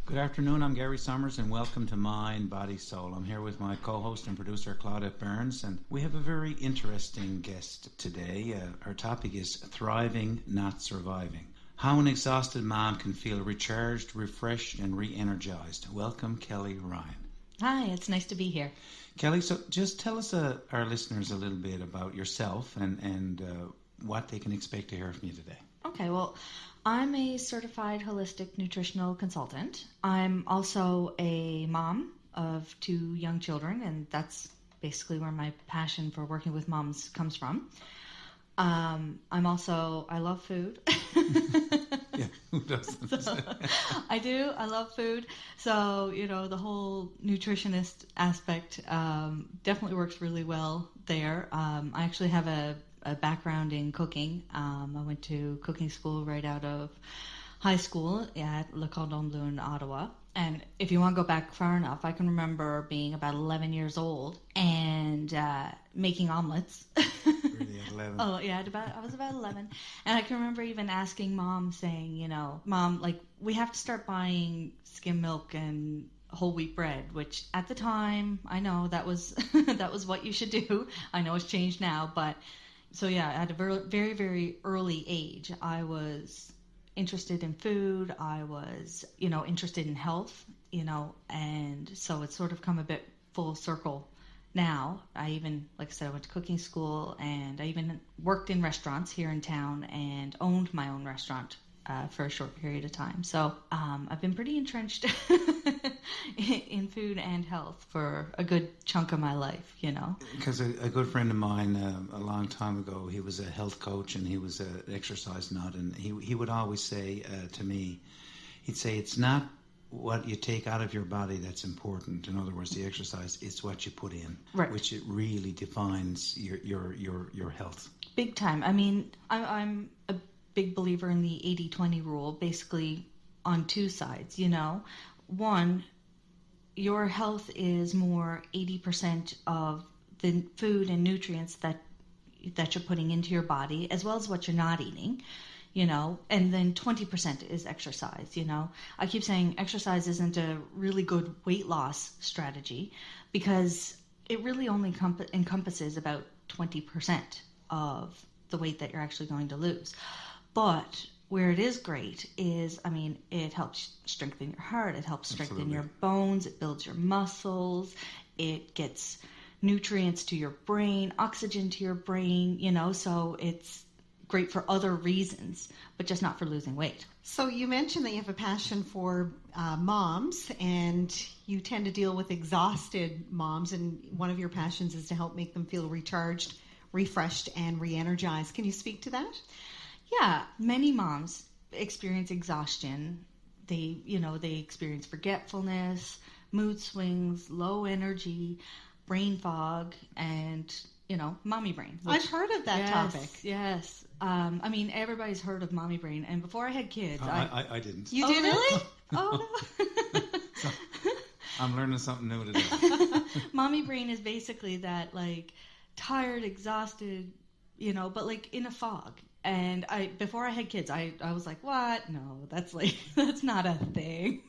Good afternoon, I'm Gary Summers and welcome to Mind, Body, Soul. I'm here with my co-host and producer Claudette Burns, and we have a very interesting guest today. Our topic is thriving, not surviving. How an exhausted mom can feel recharged, refreshed and re-energized. Welcome, Kelly Ryan. Hi, it's nice to be here. Kelly, so just tell us, our listeners, a little bit about yourself and what they can expect to hear from you today. Okay, well, I'm a certified holistic nutritional consultant. I'm also a mom of 2 young children, and that's basically where my passion for working with moms comes from. I love food. Yeah, who doesn't? So, I do. I love food. So, the whole nutritionist aspect definitely works really well there. I actually have a background in cooking. I went to cooking school right out of high school at Le Cordon Bleu in Ottawa. And if you want to go back far enough, I can remember being about 11 years old and making omelets. Really, at 11? Oh, yeah, I was about 11. And I can remember even asking Mom, saying, Mom, we have to start buying skim milk and whole wheat bread, which at the time, I know that was that was what you should do. I know it's changed now, but so yeah, at a very, very early age, I was interested in food. I was, interested in health, and so it's sort of come a bit full circle now. I even, like I said, I went to cooking school, and I even worked in restaurants here in town and owned my own restaurant for a short period of time. So I've been pretty entrenched in food and health for a good chunk of my life, Because a good friend of mine a long time ago, he was a health coach and he was an exercise nut, and he would always say to me, he'd say, it's not what you take out of your body that's important. In other words, the exercise, it's what you put in, right, which it really defines your health. Big time. I mean, I'm a big believer in the 80-20 rule, basically on 2 sides, One, your health is more 80% of the food and nutrients that you're putting into your body, as well as what you're not eating, and then 20% is exercise, I keep saying exercise isn't a really good weight loss strategy because it really only encompasses about 20% of the weight that you're actually going to lose. But where it is great is, it helps strengthen your heart, it helps strengthen Absolutely. your bones, it builds your muscles, it gets nutrients to your brain, oxygen to your brain, so it's great for other reasons, but just not for losing weight. So you mentioned that you have a passion for moms, and you tend to deal with exhausted moms, and one of your passions is to help make them feel recharged, refreshed, and re-energized. Can you speak to that? Yeah, many moms experience exhaustion. They experience forgetfulness, mood swings, low energy, brain fog, and, mommy brain. I've heard of that topic. Yes. Everybody's heard of mommy brain. And before I had kids, I didn't. You didn't? Really? Oh, no. So, I'm learning something new today. Mommy brain is basically that, tired, exhausted, but in a fog. And before I had kids, I was like, what? No, that's not a thing.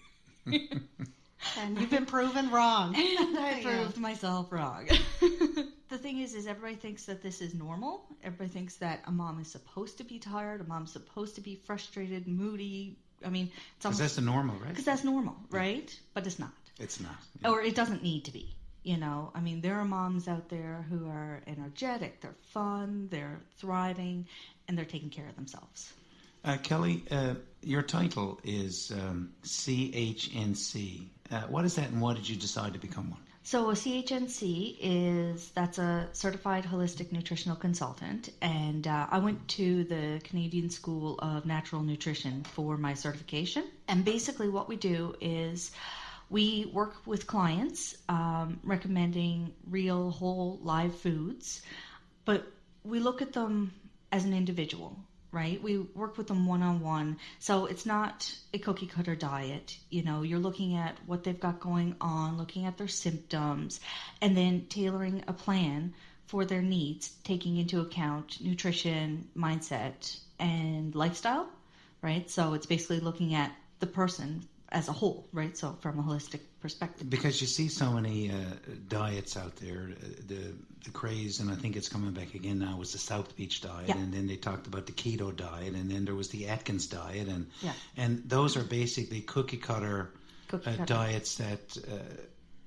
And you've been proven wrong. And I proved myself wrong. The thing is everybody thinks that this is normal. Everybody thinks that a mom is supposed to be tired. A mom's supposed to be frustrated, moody. Because that's the normal, right? Because that's normal, right? But it's not. It's not. Yeah. Or it doesn't need to be. There are moms out there who are energetic, they're fun, they're thriving, and they're taking care of themselves. Kelly, your title is CHNC. What is that, and why did you decide to become one? So a CHNC that's a Certified Holistic Nutritional Consultant, and I went to the Canadian School of Natural Nutrition for my certification. And basically what we do is we work with clients recommending real, whole, live foods, but we look at them as an individual, right? We work with them one-on-one. So it's not a cookie-cutter diet. You're looking at what they've got going on, looking at their symptoms, and then tailoring a plan for their needs, taking into account nutrition, mindset, and lifestyle, right? So it's basically looking at the person as a whole, right? So from a holistic perspective. Because you see so many diets out there, the craze, and I think it's coming back again now, was the South Beach diet, and then they talked about the keto diet, and then there was the Atkins diet, and those are basically cookie cutter diets that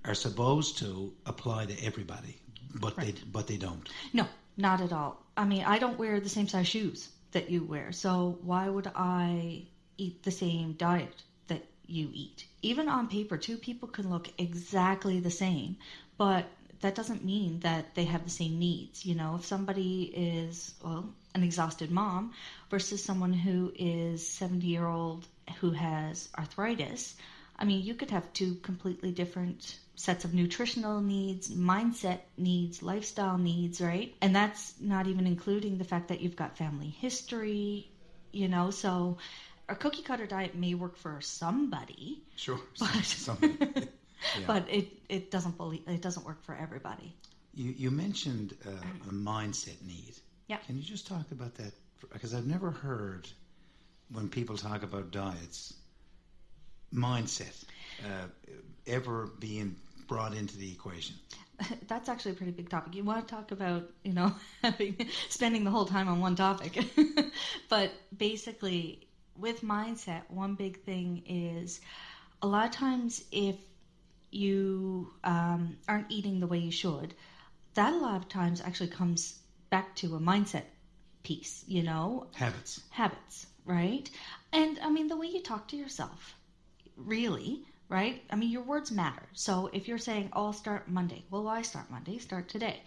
are supposed to apply to everybody, but they don't. No, not at all. I mean, I don't wear the same size shoes that you wear, so why would I eat the same diet that you eat? Even on paper, two people can look exactly the same, but that doesn't mean that they have the same needs. You know, if somebody is, an exhausted mom versus someone who is 70-year-old who has arthritis, I mean, you could have two completely different sets of nutritional needs, mindset needs, lifestyle needs, right? And that's not even including the fact that you've got family history, you know, so a cookie cutter diet may work for somebody. Sure. But, somebody. Yeah. But it doesn't work for everybody. You mentioned a mindset need. Yeah. Can you just talk about that? Because I've never heard, when people talk about diets, mindset ever being brought into the equation. That's actually a pretty big topic. You want to talk about, you know, spending the whole time on one topic. But basically, with mindset, one big thing is a lot of times if you aren't eating the way you should, that a lot of times actually comes back to a mindset piece, you know? Habits, right? And I mean, the way you talk to yourself, really, right? I mean, your words matter. So if you're saying, I'll start Monday. Well, why start Monday? Start today.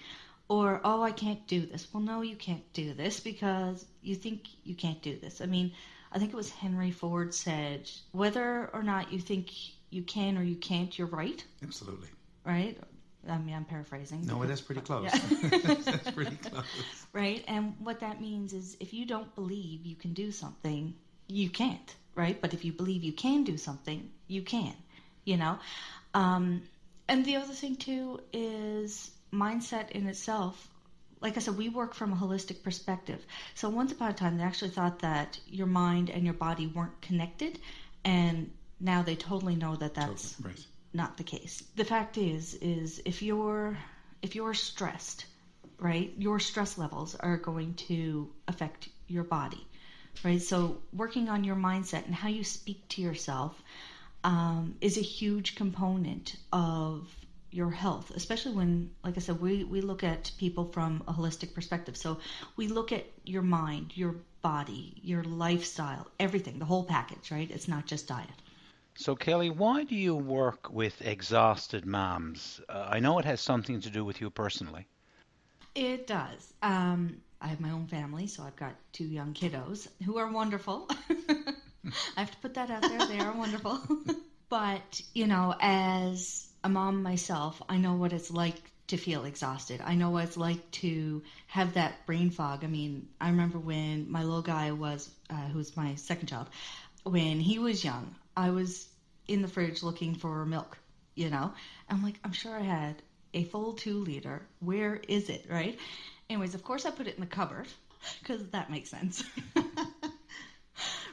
Or, I can't do this. Well, no, you can't do this because you think you can't do this. I mean, I think it was Henry Ford said, whether or not you think you can or you can't, you're right. Absolutely. Right? I mean, I'm paraphrasing. No, that's pretty close. Yeah. That's pretty close. Right? And what that means is if you don't believe you can do something, you can't, right? But if you believe you can do something, you can, you know? And the other thing, too, is mindset in itself. Like I said, we work from a holistic perspective. So once upon a time, they actually thought that your mind and your body weren't connected, and now they totally know that that's not the case. The fact is if you're stressed, right, your stress levels are going to affect your body, right? So working on your mindset and how you speak to yourself is a huge component of your health, especially when, like I said, we look at people from a holistic perspective. So we look at your mind, your body, your lifestyle, everything, the whole package, right? It's not just diet. So, Kelly, why do you work with exhausted moms? I know it has something to do with you personally. It does. I have my own family, so I've got 2 young kiddos who are wonderful. I have to put that out there. They are wonderful. But, you know, as a mom myself, I know what it's like to feel exhausted. I know what it's like to have that brain fog. I mean, I remember when my little guy was, who's my second child, when he was young, I was in the fridge looking for milk, you know? I'm like, I'm sure I had a full 2-liter. Where is it, right? Anyways, of course I put it in the cupboard because that makes sense.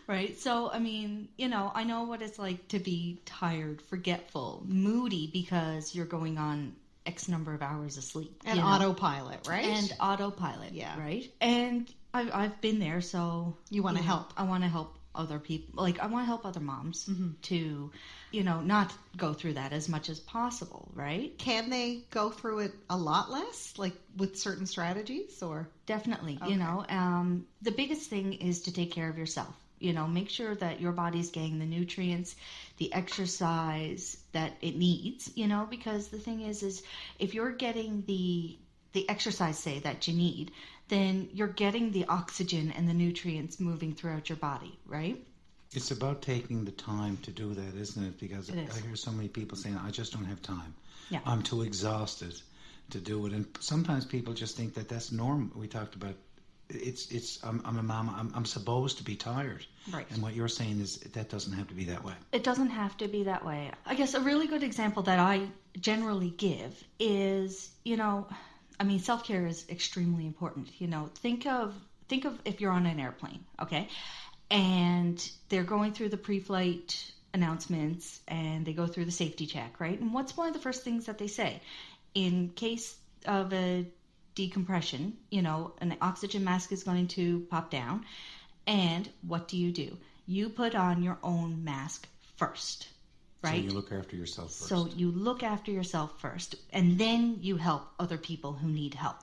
Right? So, I mean, you know, I know what it's like to be tired, forgetful, moody because you're going on X number of hours of sleep. And autopilot, right? And autopilot, yeah. Right? And I've been there, so... You want to help. I want to help other people. Like, I want to help other moms to, you know, not go through that as much as possible, right? Can they go through it a lot less, like with certain strategies, or? Definitely, Okay. you know. The biggest thing is to take care of yourself. You know, make sure that your body's getting the nutrients, the exercise that it needs, you know, because the thing is if you're getting the exercise, say, that you need, then you're getting the oxygen and the nutrients moving throughout your body, right? It's about taking the time to do that, isn't it? Because It is. I hear so many people saying, I just don't have time. Yeah. I'm too exhausted to do it. And sometimes people just think that that's normal. We talked about I'm a mama. I'm supposed to be tired. Right. And what you're saying is that doesn't have to be that way. It doesn't have to be that way. I guess a really good example that I generally give is, you know, I mean, self-care is extremely important. You know, think of if you're on an airplane, okay, and they're going through the pre-flight announcements and they go through the safety check, right? And what's one of the first things that they say? In case of a decompression, an oxygen mask is going to pop down. And what do? You put on your own mask first, right? So you look after yourself first. So you look after yourself first, and then you help other people who need help.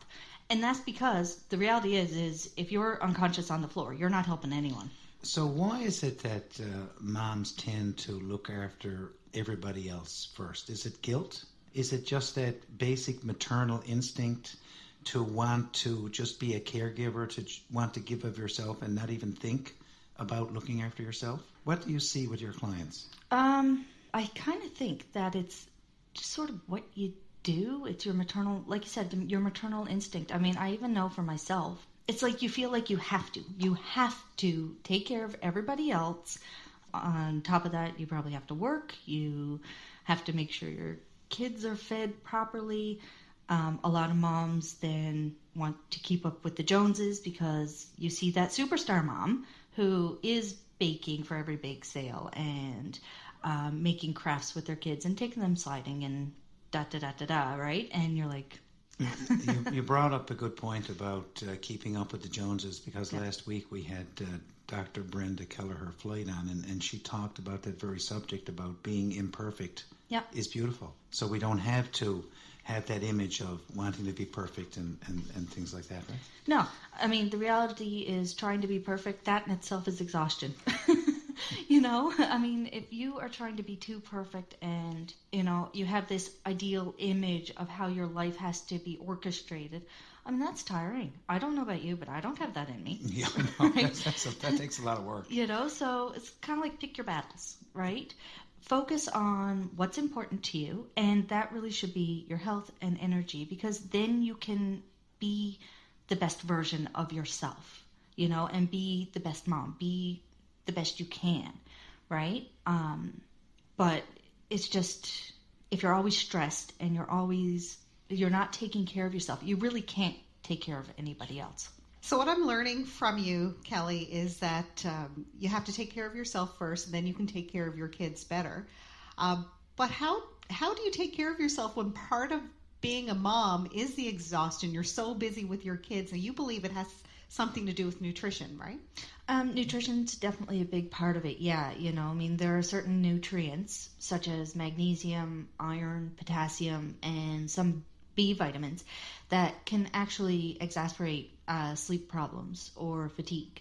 And that's because the reality is if you're unconscious on the floor, you're not helping anyone. So why is it that moms tend to look after everybody else first? Is it guilt? Is it just that basic maternal instinct to want to just be a caregiver, to want to give of yourself and not even think about looking after yourself? What do you see with your clients? I kind of think that it's just sort of what you do. It's your maternal, like you said, your maternal instinct. I mean, I even know for myself, it's like you feel like you have to. You have to take care of everybody else. On top of that, you probably have to work. You have to make sure your kids are fed properly. A lot of moms then want to keep up with the Joneses because you see that superstar mom who is baking for every bake sale and making crafts with their kids and taking them sliding and da-da-da-da-da, right? And you're like... you brought up a good point about keeping up with the Joneses because last week we had Dr. Brenda Kelleher-Floyd on and she talked about that very subject about being imperfect is beautiful. So we don't have to have that image of wanting to be perfect and things like that, right? No, I mean, the reality is trying to be perfect, that in itself is exhaustion. I mean, if you are trying to be too perfect and, you have this ideal image of how your life has to be orchestrated, I mean, that's tiring. I don't know about you, but I don't have that in me. Yeah, no, right? that takes a lot of work. So it's kind of like pick your battles, right? Focus on what's important to you, and that really should be your health and energy, because then you can be the best version of yourself, and be the best mom, be the best you can, right? But it's just, if you're always stressed and you're not taking care of yourself, you really can't take care of anybody else. So what I'm learning from you, Kelly, is that you have to take care of yourself first, and then you can take care of your kids better. But how do you take care of yourself when part of being a mom is the exhaustion? You're so busy with your kids, and you believe it has something to do with nutrition, right? Nutrition's definitely a big part of it, yeah. I mean, there are certain nutrients, such as magnesium, iron, potassium, and some B vitamins that can actually exacerbate sleep problems or fatigue,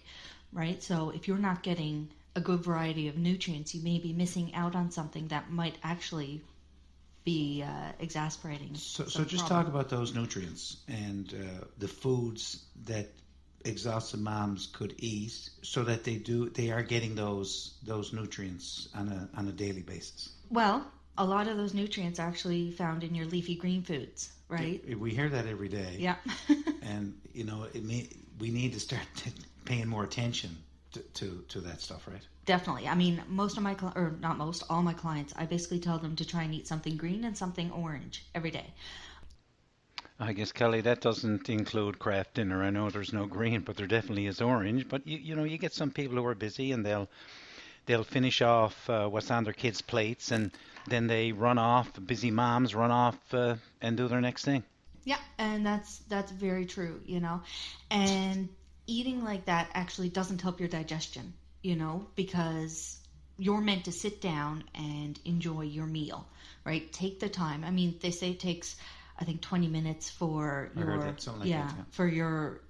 right? So if you're not getting a good variety of nutrients, you may be missing out on something that might actually be exasperating. So just talk about those nutrients and the foods that exhausted moms could eat so that they are getting those nutrients on a daily basis. Well, a lot of those nutrients are actually found in your leafy green foods, right? We hear that every day. Yeah. And, we need to start paying more attention to that stuff, right? Definitely. I mean, all my clients, I basically tell them to try and eat something green and something orange every day. I guess, Kelly, that doesn't include Kraft Dinner. I know there's no green, but there definitely is orange. But, you get some people who are busy and they'll finish off what's on their kids' plates, and then they run off, busy moms run off and do their next thing. Yeah, and that's very true, And eating like that actually doesn't help your digestion, because you're meant to sit down and enjoy your meal, right? Take the time. I mean, they say it takes, I think, 20 minutes for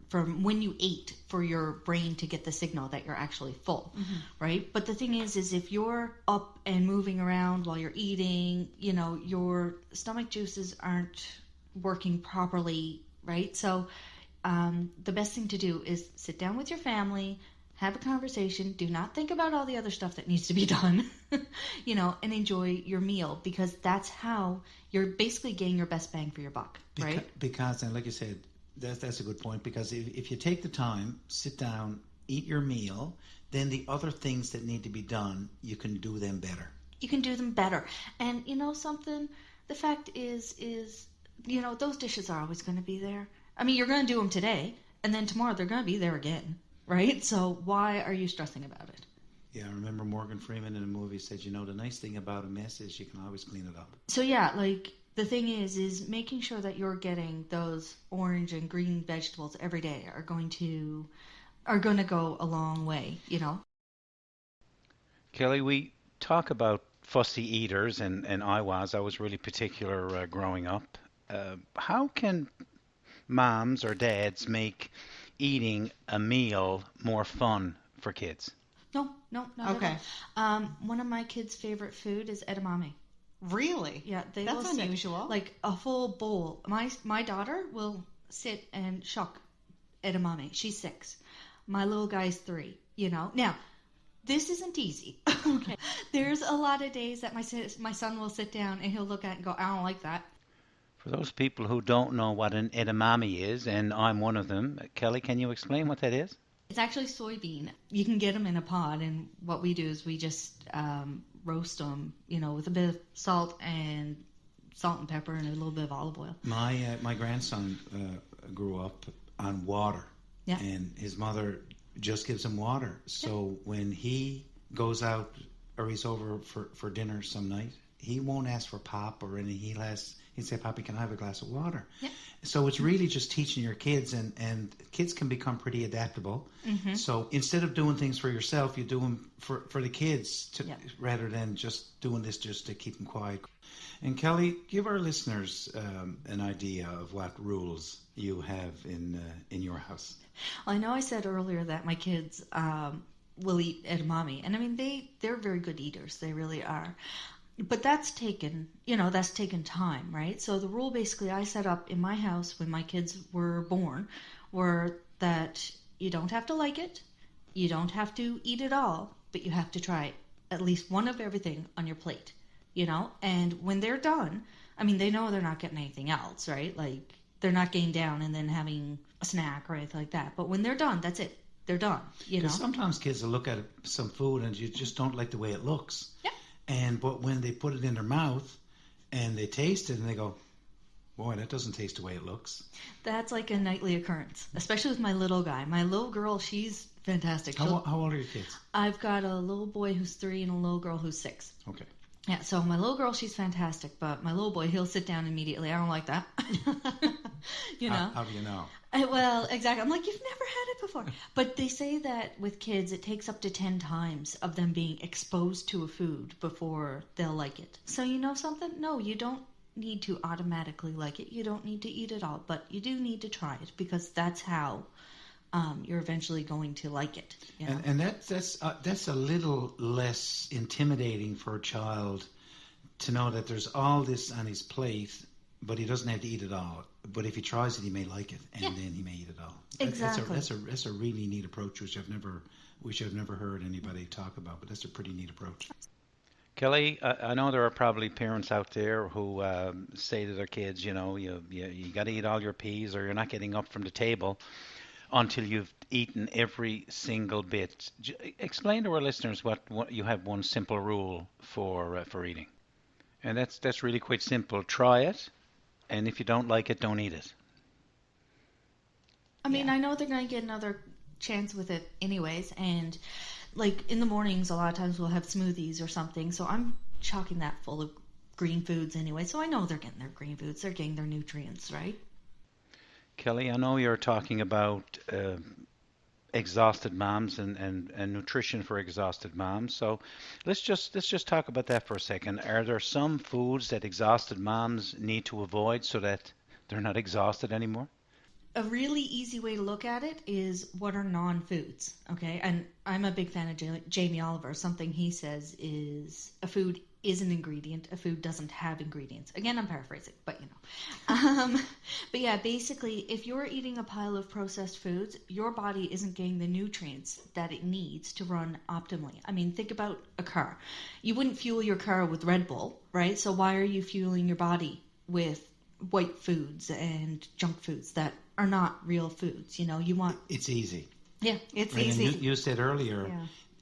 from when you ate for your brain to get the signal that you're actually full, right? But the thing is if you're up and moving around while you're eating, your stomach juices aren't working properly, right? So the best thing to do is sit down with your family, have a conversation, do not think about all the other stuff that needs to be done, and enjoy your meal, because that's how you're basically getting your best bang for your buck, right? Because, and like you said, that's a good point, because if you take the time, sit down, eat your meal, then the other things that need to be done, you can do them better. You can do them better. And something, the fact is, those dishes are always going to be there. I mean, you're going to do them today, and then tomorrow they're going to be there again, right? So why are you stressing about it? Yeah, I remember Morgan Freeman in a movie said, the nice thing about a mess is you can always clean it up. So yeah, like the thing is making sure that you're getting those orange and green vegetables every day are going to go a long way, Kelly, we talk about fussy eaters, and I was really particular growing up. How can moms or dads make eating a meal more fun for kids? No, not Okay. at all. One of my kids' favorite food is edamame. Really? Yeah, they That's will sit, unusual. like a full bowl. My daughter will sit and shuck edamame. She's 6. My little guy's 3. Now this isn't easy. Okay, there's a lot of days that my son will sit down and he'll look at it and go, I don't like that. For those people who don't know what an edamame is, and I'm one of them, Kelly, can you explain what that is? It's actually soybean. You can get them in a pod, and what we do is we just roast them, with a bit of salt and pepper and a little bit of olive oil. My grandson grew up on water, Yeah. and his mother just gives him water. So when he goes out or he's over for dinner some night, he won't ask for pop or anything. He'd say, Poppy, can I have a glass of water? Yeah. So it's really just teaching your kids, and kids can become pretty adaptable. Mm-hmm. So instead of doing things for yourself, you do them for the kids rather than just doing this just to keep them quiet. And Kelly, give our listeners an idea of what rules you have in your house. Well, I know I said earlier that my kids will eat edamame, and I mean they're very good eaters. They really are. But that's taken time, right? So the rule basically I set up in my house when my kids were born were that you don't have to like it, you don't have to eat it all, but you have to try at least one of everything on your plate, And when they're done, I mean, they know they're not getting anything else, right? Like they're not getting down and then having a snack or anything like that. But when they're done, that's it. They're done, Because sometimes kids will look at some food and you just don't like the way it looks. Yeah. But when they put it in their mouth and they taste it and they go, boy, that doesn't taste the way it looks. That's like a nightly occurrence, especially with my little guy. My little girl, she's fantastic. How old are your kids? I've got a little boy who's 3 and a little girl who's 6. Okay. Yeah, so my little girl, she's fantastic, but my little boy, he'll sit down immediately. I don't like that. How do you know? Well, exactly. I'm like, you've never had it before. But they say that with kids, it takes up to 10 times of them being exposed to a food before they'll like it. So you know something? No, you don't need to automatically like it. You don't need to eat it all, but you do need to try it because that's how you're eventually going to like it. And that's a little less intimidating for a child to know that there's all this on his plate, but he doesn't have to eat it all. But if he tries it, he may like it, and then he may eat it all. Exactly. That's a really neat approach, which I've never heard anybody talk about. But that's a pretty neat approach. Kelly, I know there are probably parents out there who say to their kids, you got to eat all your peas, or you're not getting up from the table until you've eaten every single bit. Explain to our listeners what you have one simple rule for eating, and that's really quite simple. Try it, and if you don't like it, don't eat it. I mean, I know they're going to get another chance with it anyways, and like in the mornings, a lot of times we'll have smoothies or something, so I'm chock-ing that full of green foods anyway, so I know they're getting their green foods, they're getting their nutrients, right? Kelly, I know you're talking about exhausted moms and nutrition for exhausted moms. So let's just talk about that for a second. Are there some foods that exhausted moms need to avoid so that they're not exhausted anymore? A really easy way to look at it is what are non-foods, okay? And I'm a big fan of Jamie Oliver. Something he says is a food is an ingredient, a food doesn't have ingredients. Again, I'm paraphrasing, but But yeah, basically, if you're eating a pile of processed foods, your body isn't getting the nutrients that it needs to run optimally. I mean, think about a car. You wouldn't fuel your car with Red Bull, right? So why are you fueling your body with white foods and junk foods that are not real foods? You want... It's easy. Yeah, it's right, easy. And you said earlier,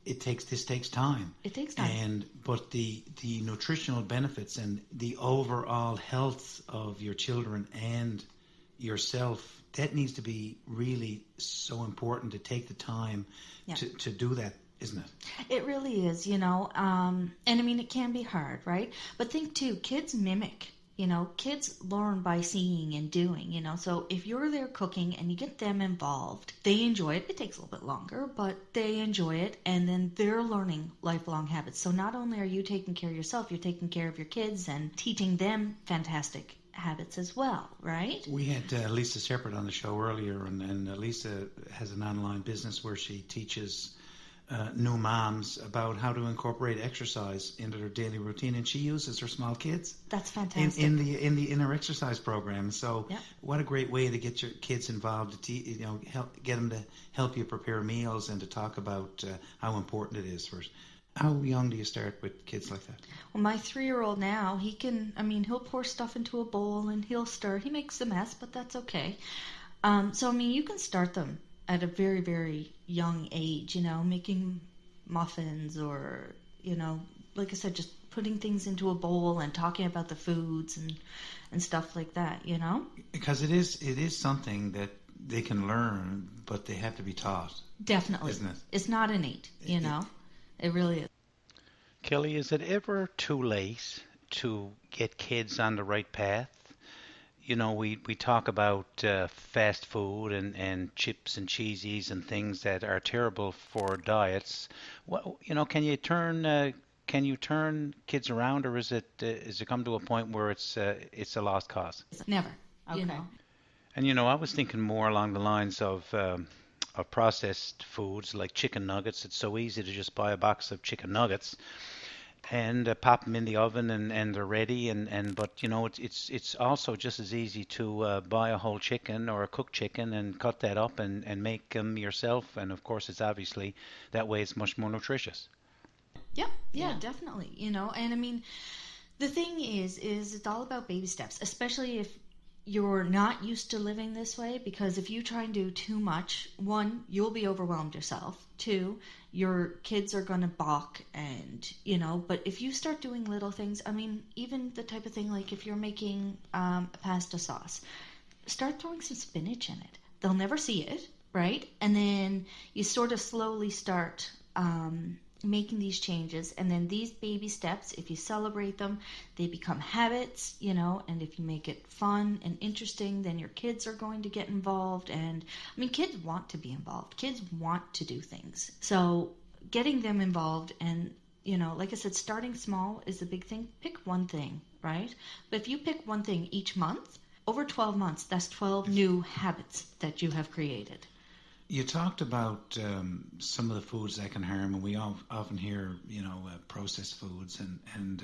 this takes time. It takes time. But the nutritional benefits and the overall health of your children and yourself, that needs to be really so important to take the time to do that isn't it? It really is, and I mean, it can be hard, right? But think too, kids mimic. Kids learn by seeing and doing, So if you're there cooking and you get them involved, they enjoy it. It takes a little bit longer, but they enjoy it. And then they're learning lifelong habits. So not only are you taking care of yourself, you're taking care of your kids and teaching them fantastic habits as well, right? We had Lisa Shepard on the show earlier, and Lisa has an online business where she teaches new moms about how to incorporate exercise into their daily routine, and she uses her small kids. That's fantastic. In her exercise program. So, yep. What a great way to get your kids involved. To get them to help you prepare meals and to talk about how important it is. How young do you start with kids like that? Well, my 3-year-old now, he'll pour stuff into a bowl and he'll stir. He makes a mess, but that's okay. So you can start them at a very, very young age, making muffins or, like I said, just putting things into a bowl and talking about the foods and stuff like that, Because it is something that they can learn, but they have to be taught. Definitely. Isn't it? It's not innate, It really is. Kelly, is it ever too late to get kids on the right path? We talk about fast food and chips and cheesies and things that are terrible for diets. Can you turn kids around, or is it come to a point where it's a lost cause? Never. Okay. And I was thinking more along the lines of processed foods like chicken nuggets. It's so easy to just buy a box of chicken nuggets and pop them in the oven and they're ready. But it's also just as easy to buy a whole chicken or a cooked chicken and cut that up and make them yourself. And of course, it's obviously that way it's much more nutritious. Yeah, definitely. And the thing is it's all about baby steps, especially if you're not used to living this way, because if you try and do too much, 1, you'll be overwhelmed yourself. 2, your kids are going to balk and, but if you start doing little things, even the type of thing like if you're making a pasta sauce, start throwing some spinach in it. They'll never see it, right? And then you sort of slowly start making these changes, and then these baby steps, if you celebrate them, they become habits, and if you make it fun and interesting, then your kids are going to get involved. And kids want to be involved. Kids want to do things. So getting them involved and, like I said, starting small is a big thing. Pick one thing, right? But if you pick one thing each month, over 12 months, that's 12 new habits that you have created. You talked about some of the foods that can harm, and we often hear, processed foods, and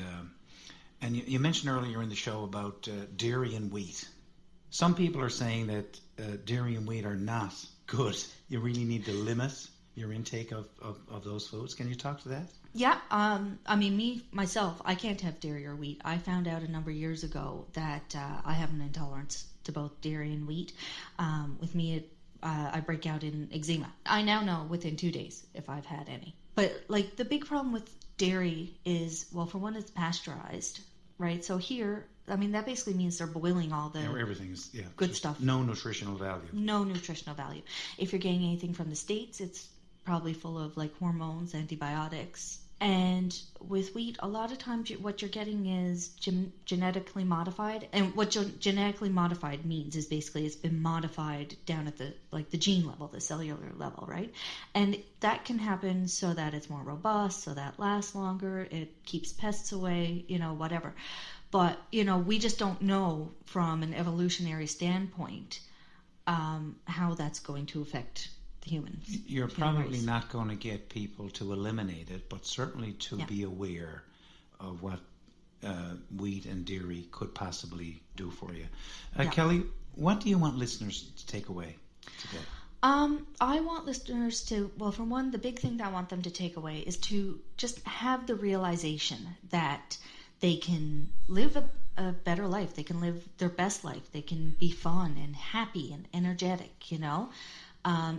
you mentioned earlier in the show about dairy and wheat. Some people are saying that dairy and wheat are not good. You really need to limit your intake of those foods. Can you talk to that? Yeah, myself, I can't have dairy or wheat. I found out a number of years ago that I have an intolerance to both dairy and wheat. With me, I break out in eczema. I now know within 2 days if I've had any. But the big problem with dairy is, well, for one, it's pasteurized, right? So here, that basically means they're boiling all the everything's good stuff. No nutritional value. No nutritional value. If you're getting anything from the States, it's probably full of hormones, antibiotics. And with wheat, a lot of times what you're getting is genetically modified. And what genetically modified means is basically it's been modified down at the gene level, the cellular level, right? And that can happen so that it's more robust, so that lasts longer, it keeps pests away, whatever. But, we just don't know from an evolutionary standpoint how that's going to affect humans. You're probably not going to get people to eliminate it, but certainly to be aware of what wheat and dairy could possibly do for you. Kelly, what do you want listeners to take away today? I want listeners to, well, for one, the big thing that I want them to take away is to just have the realization that they can live a better life. They can live their best life. They can be fun and happy and energetic,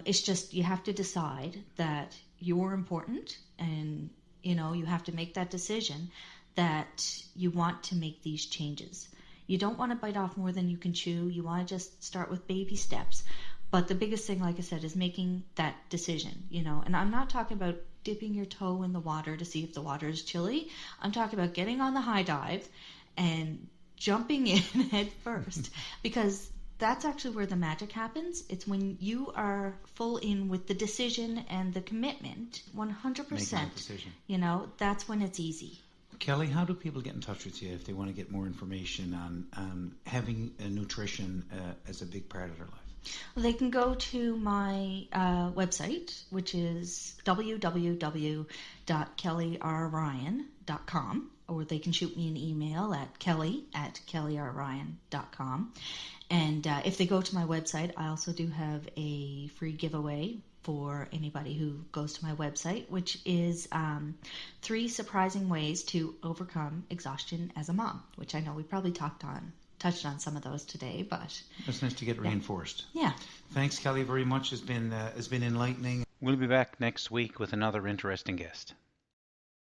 It's just you have to decide that you're important, and you have to make that decision that you want to make these changes. You don't want to bite off more than you can chew. You want to just start with baby steps, But the biggest thing, like I said, is making that decision, and I'm not talking about dipping your toe in the water to see if the water is chilly. I'm talking about getting on the high dive and jumping in head first, because that's actually where the magic happens. It's when you are full in with the decision and the commitment, 100%. Making that decision. That's when it's easy. Kelly, how do people get in touch with you if they want to get more information on having nutrition as a big part of their life? Well, they can go to my website, which is www.kellyrryan.com, or they can shoot me an email at kelly@kellyrryan.com. And if they go to my website, I also do have a free giveaway for anybody who goes to my website, which is 3 surprising ways to overcome exhaustion as a mom, which I know we probably touched on some of those today, but it's nice to get reinforced. Yeah. Thanks, Kelly, very much. It's been enlightening. We'll be back next week with another interesting guest.